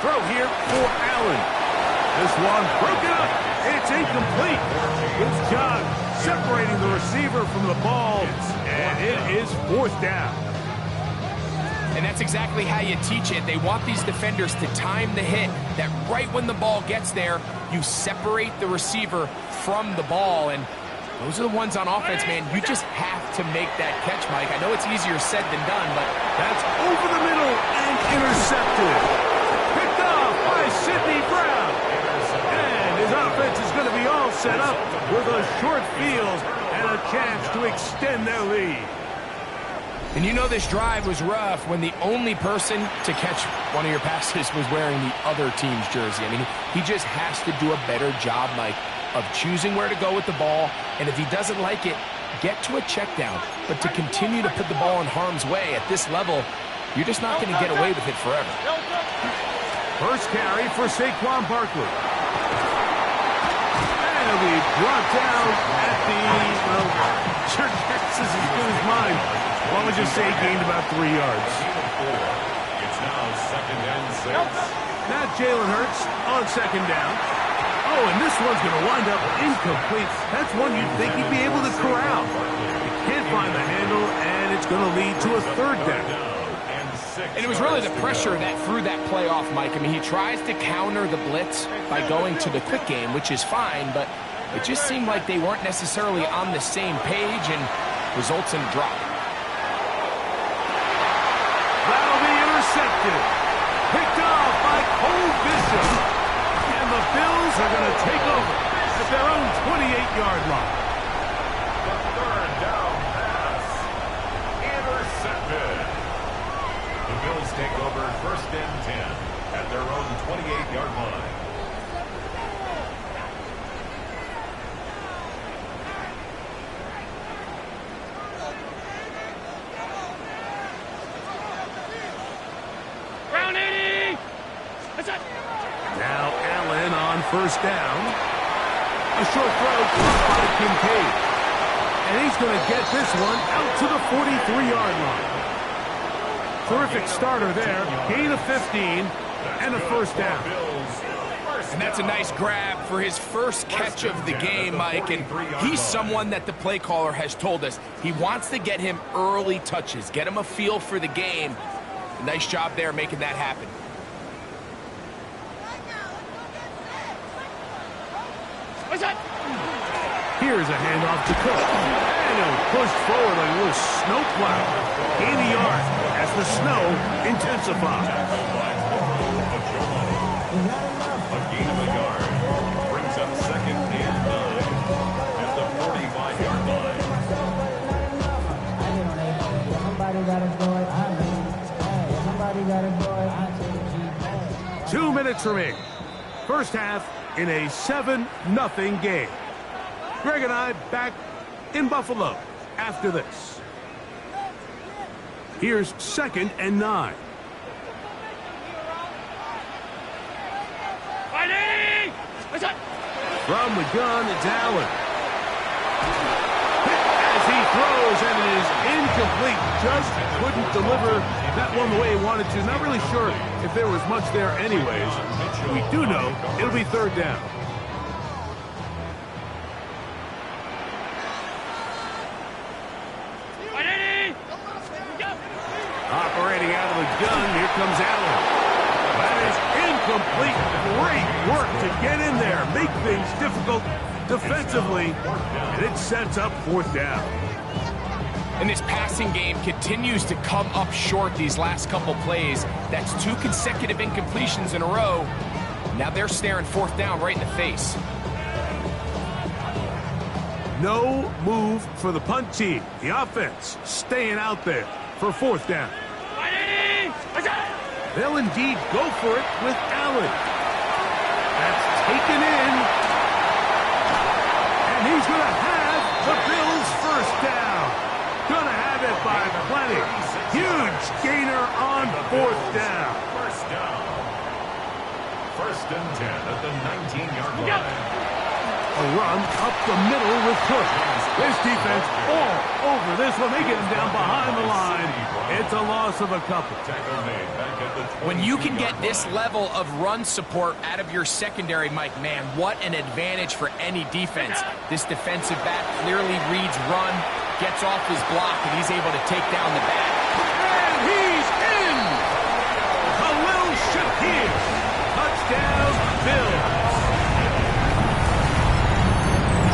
Throw here for Allen. This one broken up. It's incomplete. Good job separating the receiver from the ball, and it is 4th down. And that's exactly how you teach it. They want these defenders to time the hit, that right when the ball gets there, you separate the receiver from the ball. And those are the ones on offense, man. You just have to make that catch, Mike. I know it's easier said than done, but that's over the middle and intercepted. Picked off by Sidney Brown. And his offense is going to be all set up with a short field and a chance to extend their lead. And you know this drive was rough when the only person to catch one of your passes was wearing the other team's jersey. I mean, he just has to do a better job, Mike, of choosing where to go with the ball. And if he doesn't like it, get to a check down. But to continue to put the ball in harm's way at this level, you're just not going to get away with it forever. First carry for Saquon Barkley. And he'll be brought down at the, well, your guess is as good as mine. Why don't we just say he gained about 3 yards? It's now 2nd and 6. Now Jalen Hurts on 2nd down. Oh, and this one's going to wind up incomplete. That's one you'd think he'd be able to corral. He can't find the handle, and it's going to lead to a 3rd down. And it was really the pressure that threw that play off, Mike. I mean, he tries to counter the blitz by going to the quick game, which is fine, but it just seemed like they weren't necessarily on the same page and results in a drop. That'll be intercepted. Picked off by Cole Bishop. And the Bills are going to take over at their own 28-yard line. The 3rd down pass. Intercepted. The Bills take over 1st and 10 at their own 28-yard line. Now Allen on 1st down. A short throw by Kincaid. And he's going to get this one out to the 43-yard line. Terrific starter there. Gain of 15 and a 1st down. And that's a nice grab for his first catch of the game, Mike. And he's someone that the play caller has told us he wants to get him early touches, get him a feel for the game. Nice job there making that happen. Here's a handoff to Cook. And he'll push forward like a little snowplow. Gain a yard as the snow intensifies. A gain of a yard brings up 2nd and 9 at the 45-yard line. Somebody got a boy. 2 minutes remaining. First half in a 7-0 game. Greg and I back in Buffalo after this. Here's 2nd and 9. From the gun, it's Allen. As he throws, and it is incomplete. Just couldn't deliver that one the way he wanted to. Not really sure if there was much there anyways. We do know it'll be 3rd down. Operating out of the gun, here comes Allen. That is incomplete. Great work to get in there, make things difficult defensively, and it sets up 4th down. And this passing game continues to come up short these last couple plays. That's 2 consecutive incompletions in a row. Now they're staring 4th down right in the face. No move for the punt team. The offense staying out there for 4th down. They'll indeed go for it with Allen. That's taken in. And he's going to have the Bills' 1st down. Going to have it by plenty. Huge gainer on 4th down. 1st down. 1st and 10 at the 19-yard line. A run up the middle with Cook. This defense all over this one. They get him down behind the line. It's a loss of a couple. When you can get this level of run support out of your secondary, Mike, man, what an advantage for any defense. This defensive back clearly reads run, gets off his block, and he's able to take down the back. And he's in! Khalil Shakir. Touchdown, Bills.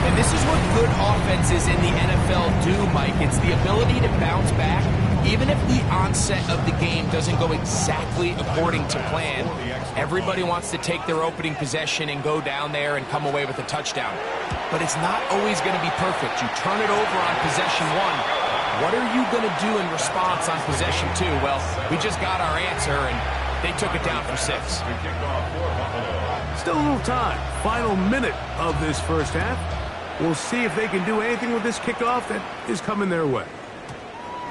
And this is what good offenses in the NFL do, Mike. It's the ability to bounce back, even if the onset of the game doesn't go exactly according to plan. Everybody wants to take their opening possession and go down there and come away with a touchdown. But it's not always going to be perfect. You turn it over on possession one. What are you going to do in response on possession two? Well, we just got our answer, and they took it down for 6. Still a little time. Final minute of this first half. We'll see if they can do anything with this kickoff that is coming their way.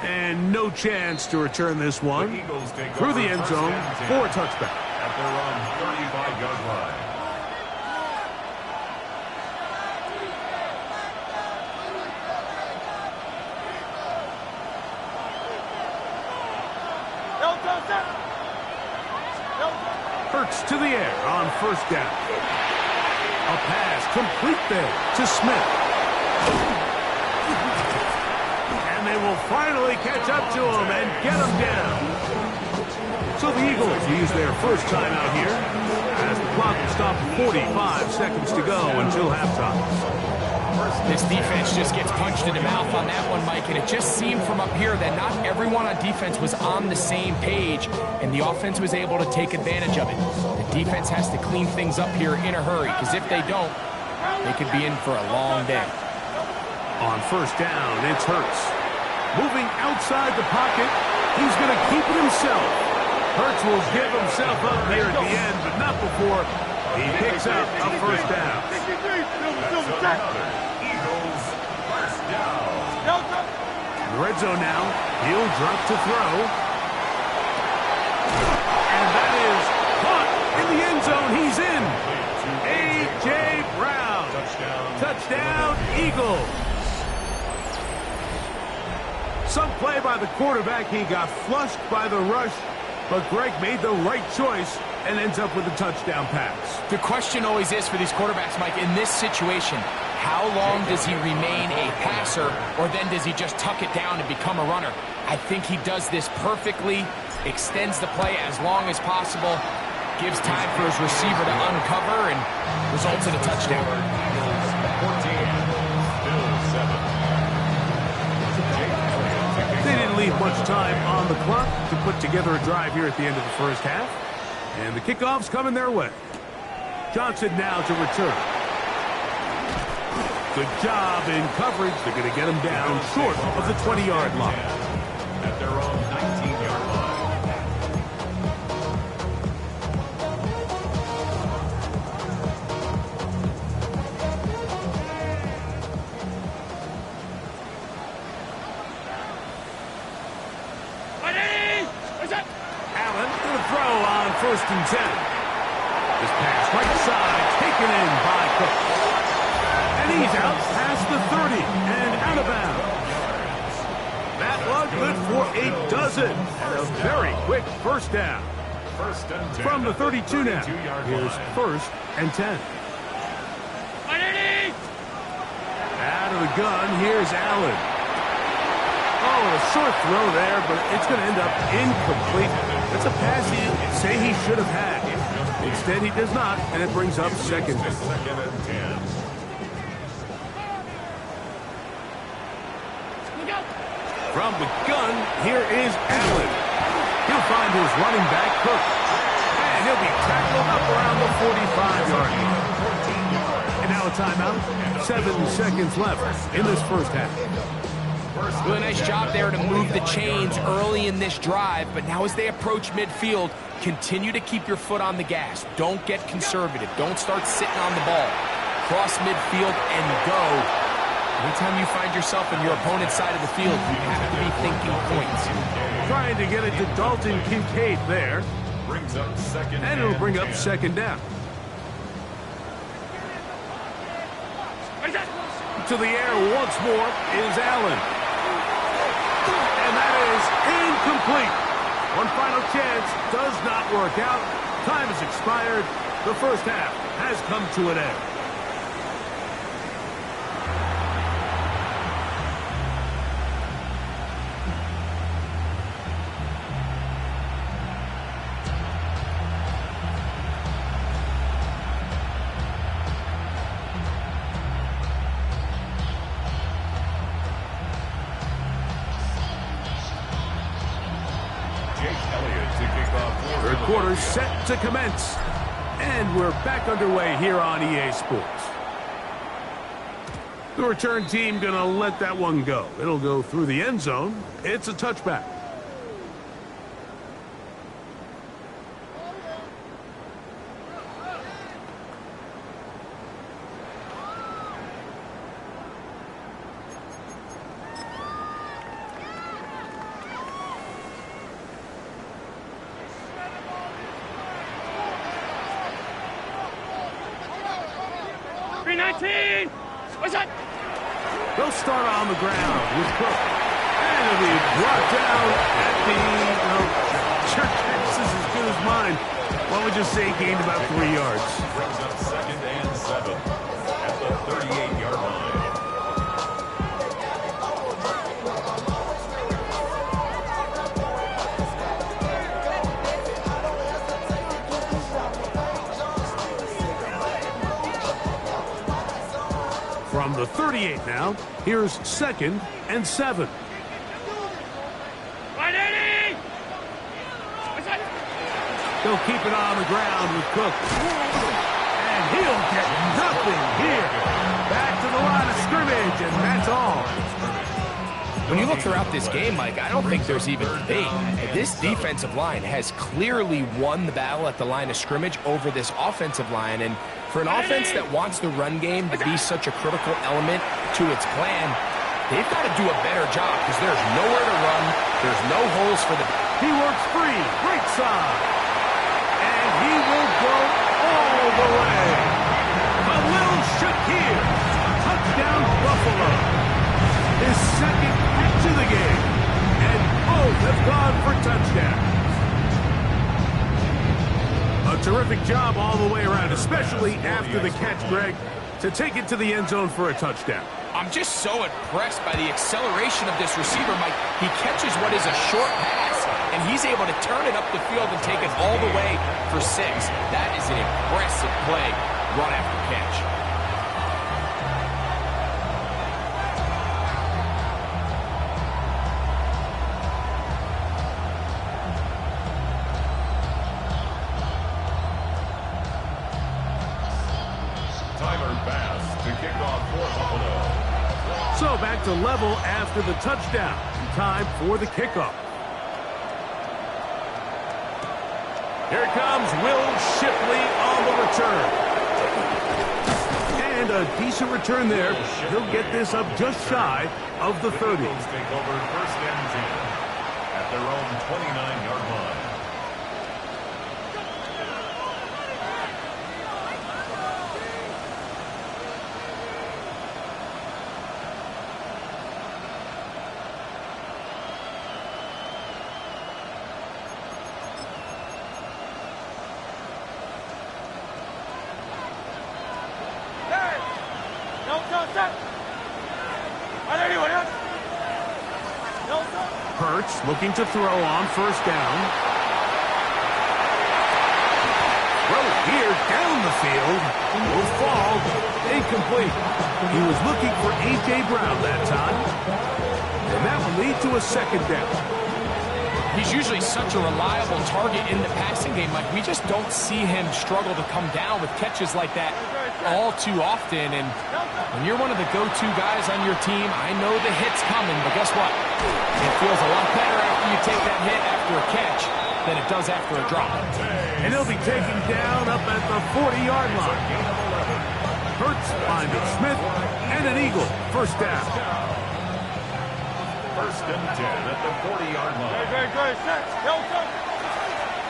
And no chance to return this one through the end zone for a touchback. At their own 35-yard line. Hurts to the air on first down. A pass complete there to Smith. And they will finally catch up to him and get him down. So the Eagles use their first time out here as the clock will stop 45 seconds to go until halftime. This defense just gets punched in the mouth on that one, Mike, and it just seemed from up here that not everyone on defense was on the same page, and the offense was able to take advantage of it. The defense has to clean things up here in a hurry, because if they don't, they could be in for a long day. On first down, it's Hurts. Moving outside the pocket, he's going to keep it himself. Hurts will give himself up here at the end, but not before he picks up a first down. Eagles first down. The red zone now. He'll drop to throw. And that is caught in the end zone. He's in. A.J. Brown. Touchdown, Eagles. Some play by the quarterback. He got flushed by the rush, but Greg made the right choice and ends up with a touchdown pass. The question always is for these quarterbacks, Mike, in this situation, how long does he remain a passer, or then does he just tuck it down and become a runner? I think he does this perfectly, extends the play as long as possible, gives time for his receiver to uncover, and results in a touchdown. 14, Bills 7. They didn't leave much time on the clock to put together a drive here at the end of the first half. And the kickoff's coming their way. Johnson now to return. Good job in coverage. They're going to get him down short of the 20-yard line. At their own 19-yard line. Allen to the throw on first and 10. This pass right side taken in by Cook. And he's out past the 30 and out of bounds. That one good for a dozen. And a very quick first down. First and 10. From the 32 now. 32-yard Here's line. first and 10. Out of the gun, here's Allen. Oh, a short throw there, but it's going to end up incomplete. That's a pass he'd say he should have had. Instead, he does not, and it brings up second. Second and 10. From the gun, here is Allen. He'll find his running back, Cook. And he'll be tackled up around the 45-yard line. And now a timeout. 7 seconds left in this first half. Really nice job there to move the chains early in this drive, but now as they approach midfield, continue to keep your foot on the gas. Don't get conservative. Don't start sitting on the ball. Cross midfield and go. Anytime you find yourself on your opponent's side of the field, you have to be thinking points. Trying to get it to Dalton Kincaid there. Brings up second And it'll bring up 10. second down. To the air once more is Allen. And that is incomplete. One final chance does not work out. Time has expired. The first half has come to an end. Third quarter set to commence. And we're back underway here on EA Sports. The return team going to let that one go. It'll go through the end zone. It's a touchback. They'll start on the ground with Cook. And it'll be brought down at the, your guess is as good as mine. Why don't we just say he gained about 3 yards? Brings up 2nd and 7 at the 38-yard line. From the 38 now, here's 2nd and 7. They'll keep it on the ground with Cook. And he'll get nothing here. Back to the line of scrimmage, and that's all. When you look throughout this game, Mike, I don't think there's even debate. This defensive line has clearly won the battle at the line of scrimmage over this offensive line. And for an offense that wants the run game to be such a critical element to its plan, they've got to do a better job because there's nowhere to run. There's no holes for the... He works free. Right side. And he will go all the way. A little shook here. Touchdown, Buffalo. His second catch of the game. And both have gone for touchdowns. A terrific job all the way around, especially after the catch, Greg, to take it to the end zone for a touchdown. I'm just so impressed by the acceleration of this receiver, Mike. He catches what is a short pass, and he's able to turn it up the field and take it all the way for 6. That is an impressive play, run after catch. So back to level after the touchdown. Time for the kickoff. Here comes Will Shipley on the return. And a decent return there. He'll get this up just shy of the 30. Take over 1st and 10 at their own 29-yard line. Hurts looking to throw on 1st down. Throw here down the field. Will fall. Incomplete. He was looking for A.J. Brown that time. And that will lead to a 2nd down. He's usually such a reliable target in the passing game. Like, we just don't see him struggle to come down with catches like that all too often. And when you're one of the go-to guys on your team, I know the hit's coming, but guess what? It feels a lot better after you take that hit after a catch than it does after a drop. And he'll be taken down up at the 40-yard line. Hurts finding Smith, and an eagle. 1st down. 1st and 10 at the 40-yard line.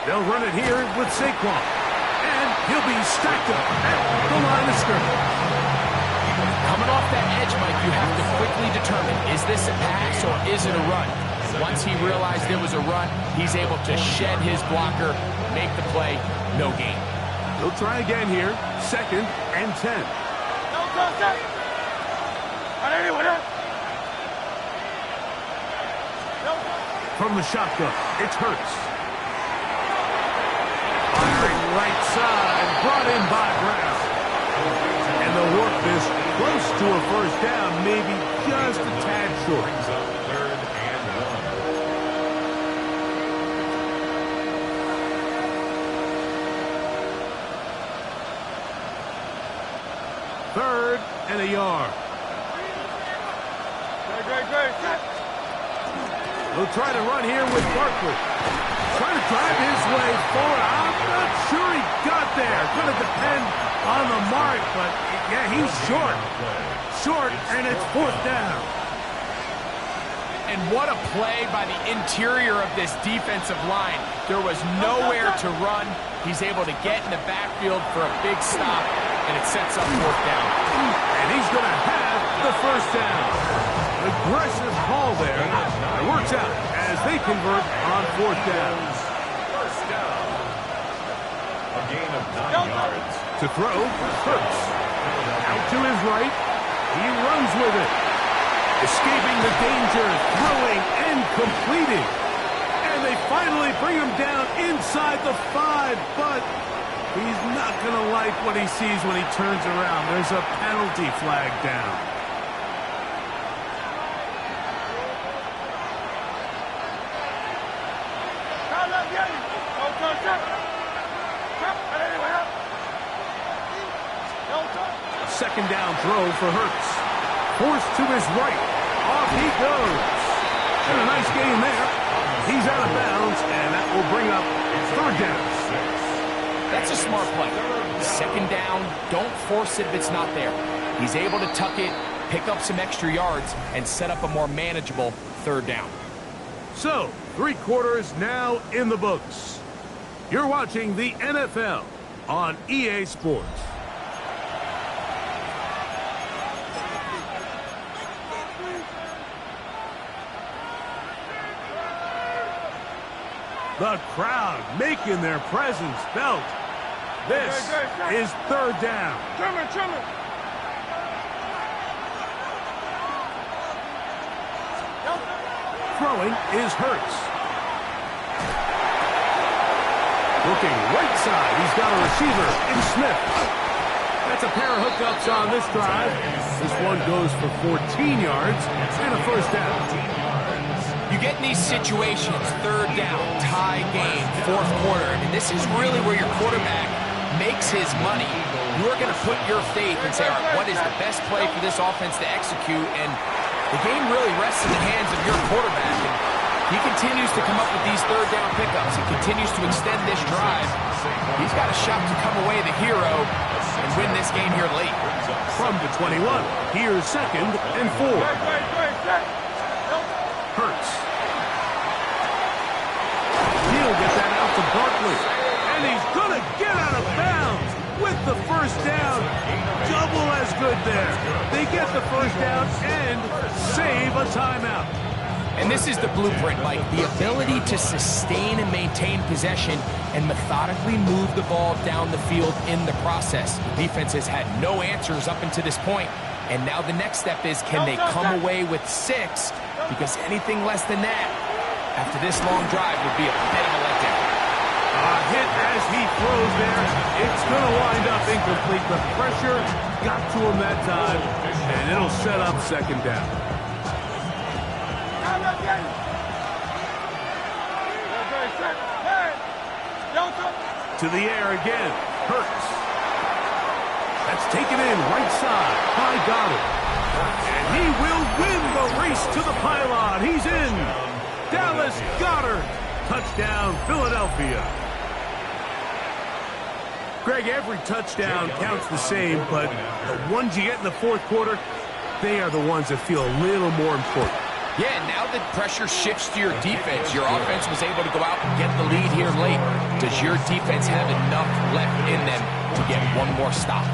They'll run it here with Saquon. And he'll be stacked up at the line of scrimmage. Coming off that edge, Mike, you have to quickly determine, is this a pass or is it a run? Once he realized it was a run, he's able to shed his blocker, make the play, no gain. He'll try again here. 2nd and 10. From the shotgun, it's Hurts. Firing right side, brought in by Brown. And they'll work this close to a first down, maybe just a tad short. Brings up 3rd and 1. 3rd and a yard. He'll try to run here with Barkley. Trying to drive his way forward. I'm not sure he got there. Going to depend on the mark, but yeah, he's short. Short, and it's 4th down. And what a play by the interior of this defensive line. There was nowhere to run. He's able to get in the backfield for a big stop, and it sets up 4th down. And he's going to have the first down. Aggressive call there. It works out as they convert on 4th down. First down. A gain of 9 yards. To throw, Hurts. Out to his right. He runs with it. Escaping the danger, throwing and completing. And they finally bring him down inside the 5, but he's not going to like what he sees when he turns around. There's a penalty flag down. Second down throw for Hurts. Forced to his right. Off he goes. And a nice gain there. He's out of bounds, and that will bring up 3rd down. That's a smart play. 2nd down, don't force it if it's not there. He's able to tuck it, pick up some extra yards, and set up a more manageable 3rd down. So, 3 quarters now in the books. You're watching the NFL on EA Sports. The crowd making their presence felt. This is 3rd down. Throwing is Hurts. Looking right side. He's got a receiver in Smith. That's a pair of hookups on this drive. This one goes for 14 yards and a first down. You get in these situations, 3rd down, tie game, 4th quarter. I mean, this is really where your quarterback makes his money. You're going to put your faith and say, all right, what is the best play for this offense to execute? And the game really rests in the hands of your quarterback. And he continues to come up with these 3rd down pickups. He continues to extend this drive. He's got a shot to come away the hero and win this game here late. From the 21, here's 2nd and 4. Hurts. He'll get that out to Barkley. And he's going to get out of bounds with the first down. Double as good there. They get the first down and save a timeout. And this is the blueprint, Mike. The ability to sustain and maintain possession and methodically move the ball down the field in the process. The defense has had no answers up until this point. And now the next step is, can they come away with 6? Because anything less than that, after this long drive, would be a bit of a letdown. A hit as he throws there. It's going to wind up incomplete. The pressure got to him that time, and it'll set up 2nd down. To the air again. Hurts. That's taken in right side by Goddard. And he will win the race to the pylon. He's in. Dallas Goedert. Touchdown, Philadelphia. Greg, every touchdown counts the same, but the ones you get in the 4th quarter, they are the ones that feel a little more important. Yeah, now the pressure shifts to your defense. Your offense was able to go out and get the lead here late. Does your defense have enough left in them to get one more stop?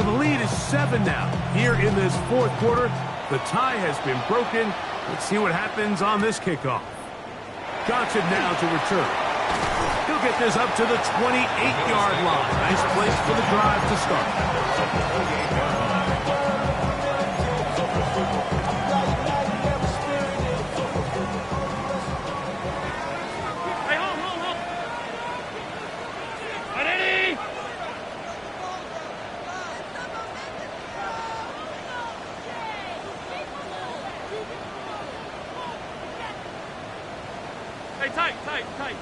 the lead is 7 now. Here in this fourth quarter, the tie has been broken. Let's see what happens on this kickoff. Johnson now to return. He'll get this up to the 28-yard line. Nice place for the drive to start. Tight.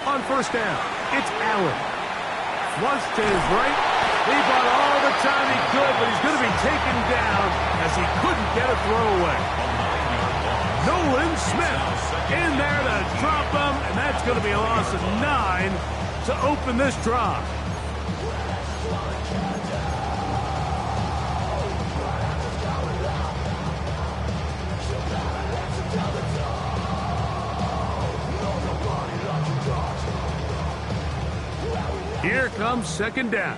On first down, it's Allen. Flush to his right. He bought all the time he could, but he's going to be taken down as he couldn't get a throwaway. Nolan Smith in there to drop him, and that's going to be a loss of 9 to open this drive. Here comes second down.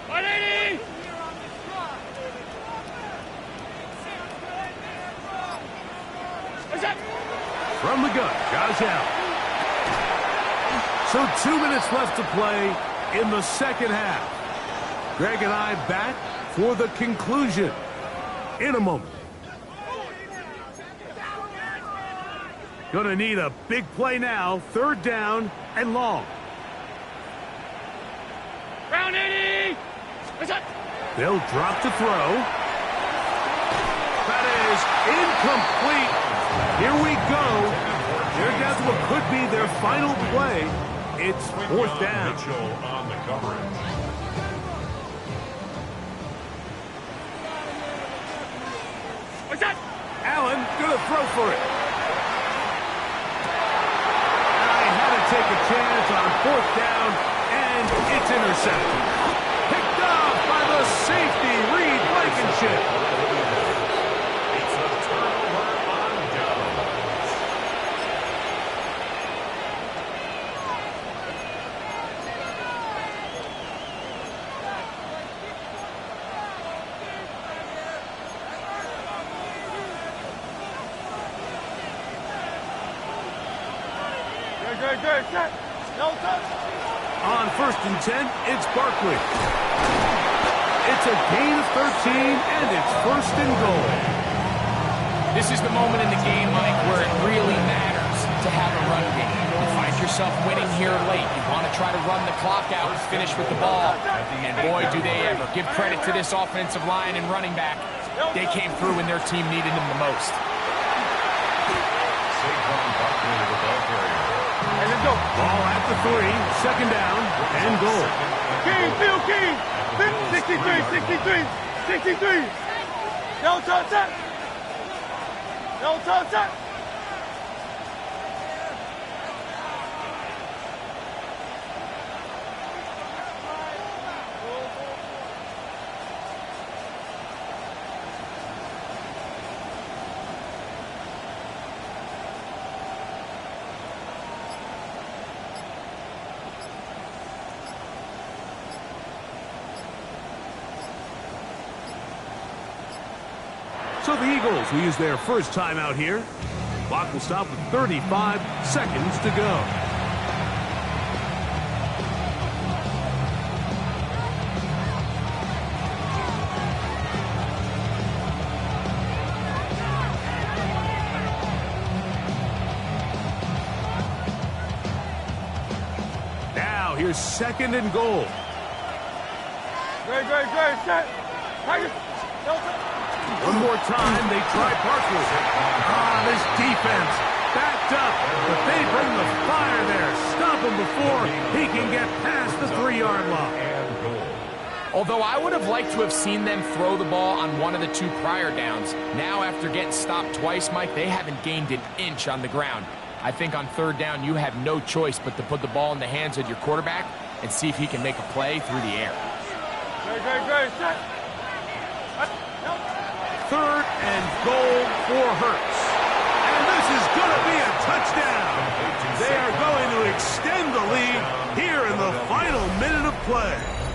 180! From the gun, Josh Allen. So 2 minutes left to play in the second half. Greg and I back for the conclusion in a moment. Gonna need a big play now. Third down and long. Round 80! They'll drop to throw. That is incomplete. Here we go. They're down to what could be their final play. It's fourth down. Mitchell on the coverage. Allen gonna throw for it. Take a chance on fourth down, and it's intercepted. Picked off by the safety, Reed Blankenship. It's a turnover on downs. On first and 10, it's Barkley. It's a gain of 13, and it's first and goal. This is the moment in the game, Mike, where it really matters to have a run game. You find yourself winning here late. You want to try to run the clock out and finish with the ball. And boy, do they ever. Give credit to this offensive line and running back. They came through when their team needed them the most. And let's go. Ball at the 3, second down, and goal. King, Phil King. 63. No touch. So the Eagles will use their first time out here. Clock will stop with 35 seconds to go. Now here's second and goal. Great. Set. Tiger. One more time, they try Barkley. This defense backed up, but they bring the fire there. Stop him before he can get past the 3-yard line. Although I would have liked to have seen them throw the ball on one of the 2 prior downs, now after getting stopped twice, Mike, they haven't gained an inch on the ground. I think on third down, you have no choice but to put the ball in the hands of your quarterback and see if he can make a play through the air. Great. Set. Third and goal for Hurts. And this is going to be a touchdown. They are going to extend the lead here in the final minute of play.